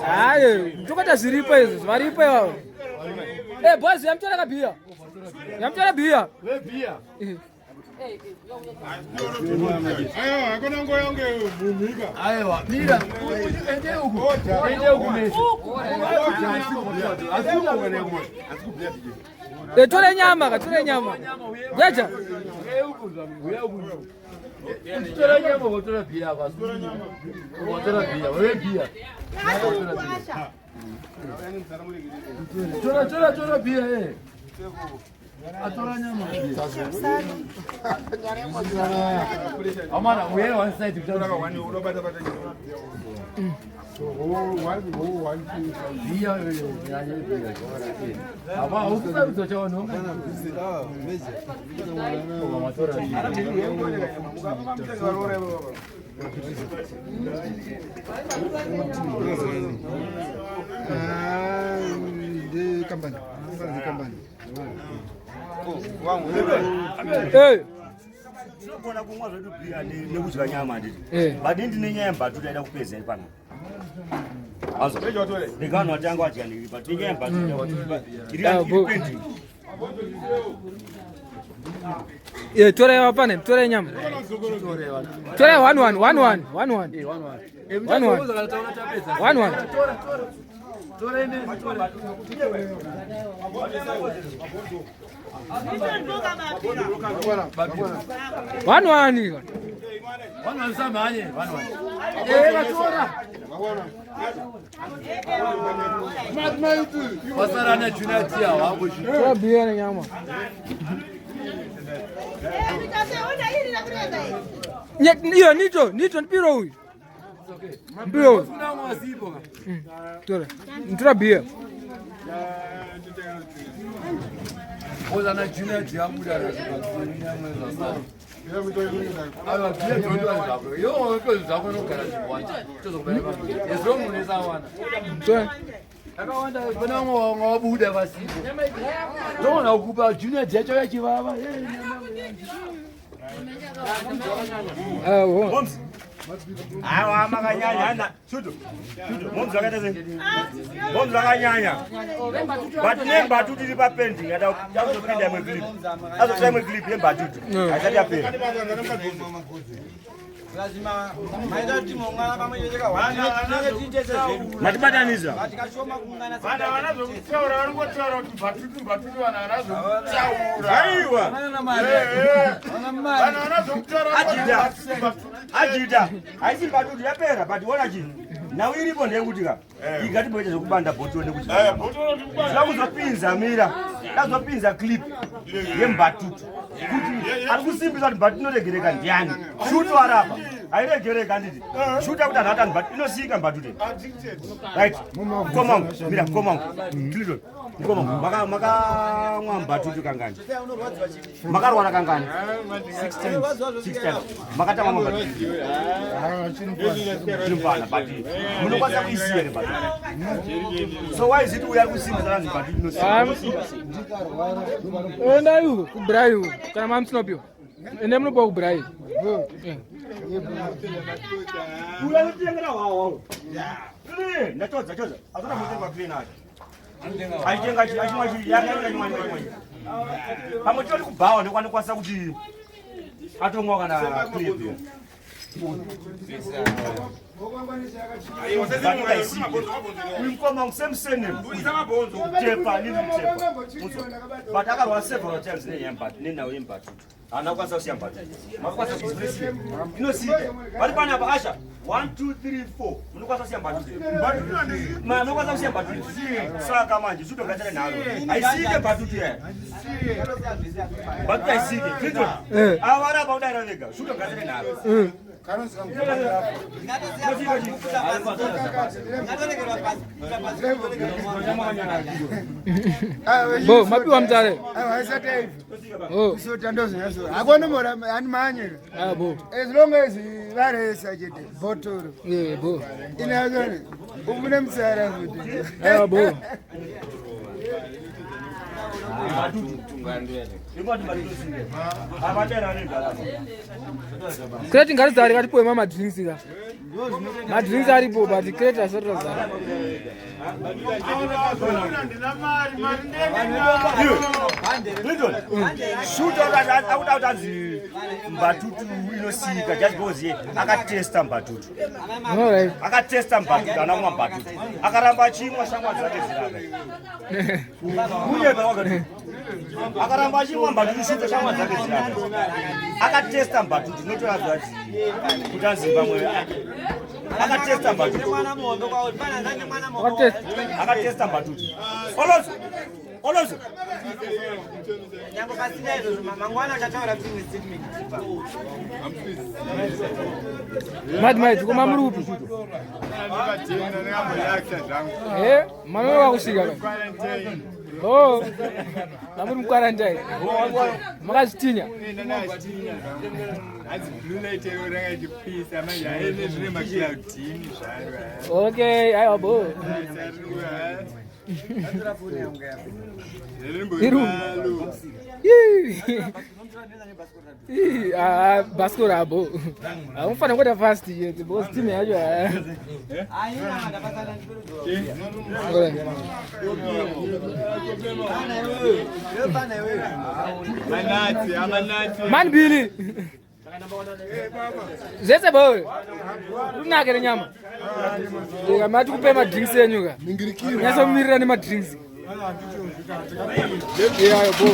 Hayi, mtokata ziripo hizo, varipo wao. Boys, yamtaka bia. Yamtaka bia. We bia. Ayo, akona ngoya yangu mumika. Ayo, mira. Ende huko. Ende huko mesi. Asiku ngene huko. Asiku bia bia. Tole nyama, tole nyama. Gweja. We huko zamu, we huko. Tole nyama, tole bia basi. Tole bia, we bia. Tole bia eh. Atora nyama. Amana we one side Unataka wani unapata pata nyama. bia aba ukuza kutocha no. De kampani. Tinogona kumwa zvedu bia nekudya nyama nditi. Badindi nenyaya Mbatutu yaida kupedzeni pano. Azo. Ndikano watanga wadya ndiri but nenyaya Mbatutu iri pending. Tore pane, tore nyama. Tore 1-1. 1-1. Tore ne. One samanye, one. Pasarana tunatia wapo shi. Tore bia na nyama. Iyo Nito mpiro huyu. Mpiro. Tore. Ntura bia. Oza na tunatia muda na nyama za aba bia ndio zako. Yo ko zako no kana chiwanja. Chozo kubeleka. Yeso muneza wana. Tore. Akawanda bona ngobuda basipo. Ndona ukuba junior jecho ya chibaba. Awa makanyanya shutu. Momzi akateze. Momzi akanyanya. But Mbatutu iri pa pending ada kuzopinda imwe clip. Azopinda imwe clip yeMbatutu. Asati apera. Lazima maida timu ngana kama yeka wana tinjeze zedu. Matibataniza. Matikashoma kungana Vana vanazokuteura vari kuteura kuti Mbatutu vana vanazokuteura. Aiwa. Vana mari. Vana vanazokuteura Ajita. Aisi Mbatutu yapera but wona chini. Na iripo ndekutika. Igati boite zokubanda botolo ndekuti. Botolo ndikubanda. Zakuzopinza mira. Zakuzopinza clip yeMbatutu. Kuti arikusimbisa kuti Mbatutu inoregereka ndiani. Shuto arapa. Airegereka nditi. Shuta kuti anhu atani but Inosiyika Mbatutu. Right. Come on. Mira, come on. Clip. Come on. Makamwa Mbatutu kangani. Makarwara kangani. 6 makatama Mbatutu. Chimpana but munokwanisa kuisiya ke Mbatutu. So why is it we are kusimbisa Mbatutu Inosiyika? Enda yu kubrayu kana mamsnopio. Ende mnopo kubrayu. Ula nitengera wawo. Na Chodza. Azona mutenga clean ati. Aitenga achimwachi yanga nyamani. Pamochori kubawa ndikwanisa kuti atomwa kana clip yo. Ulikoma msemsene Uzamabonzo. Tepa. But akarwa several times neNyado. Anakwanisa kusiya Mbatutu. Makwanisa kusiya. Inosiyika. Bali pana apa Usher. 1 2 3 4. Munokwanisa kusiya Mbatutu. Munokwanisa kusiya Mbatutu. Saka manje shuto ngachale nalo. Aisike Mbatutu ye. Mbatutu aisike. Nito. Awara ba udaira vega. Shuto ngachale nalo. Bo, mapi wa mtare. Akona mora animanye. Bo. As long as vare sajete botoro. Bo. Inazone. Umune msara futi. Bo. Kreti ngari zari katipoe mama drinks ka. Madrinks aripo but crate asati zara. Shoot out as Mbatutu Inosiyika just because he akatesta Mbatutu. All right. Akatesta Mbatutu anamwa Mbatutu. Akaramba chimwa shamwa dzake ziranga. Kuye bawaka. Akaramba chimwa Mbatutu shoot shamwa dzake ziranga. Akatesta Mbatutu notoyazwa kuti Zimbabwe. Akatesta Mbatutu. Akatesta Mbatutu. Olozo. Nyango pasina hizo mangwana achataura kuti statement. Mad kuma murupi. Mama wakusika ka. Oh. Namuri quarantine. Makazitinya. Okay, ayabo. Baskora abo. Umfana ngoda fast yet because team yayo. Man Billy. Zetse boy. Unakere nyama. Ngamati kupe ma drinks yenyuka. Nyaso mirira ni ma drinks. Yeah, bo.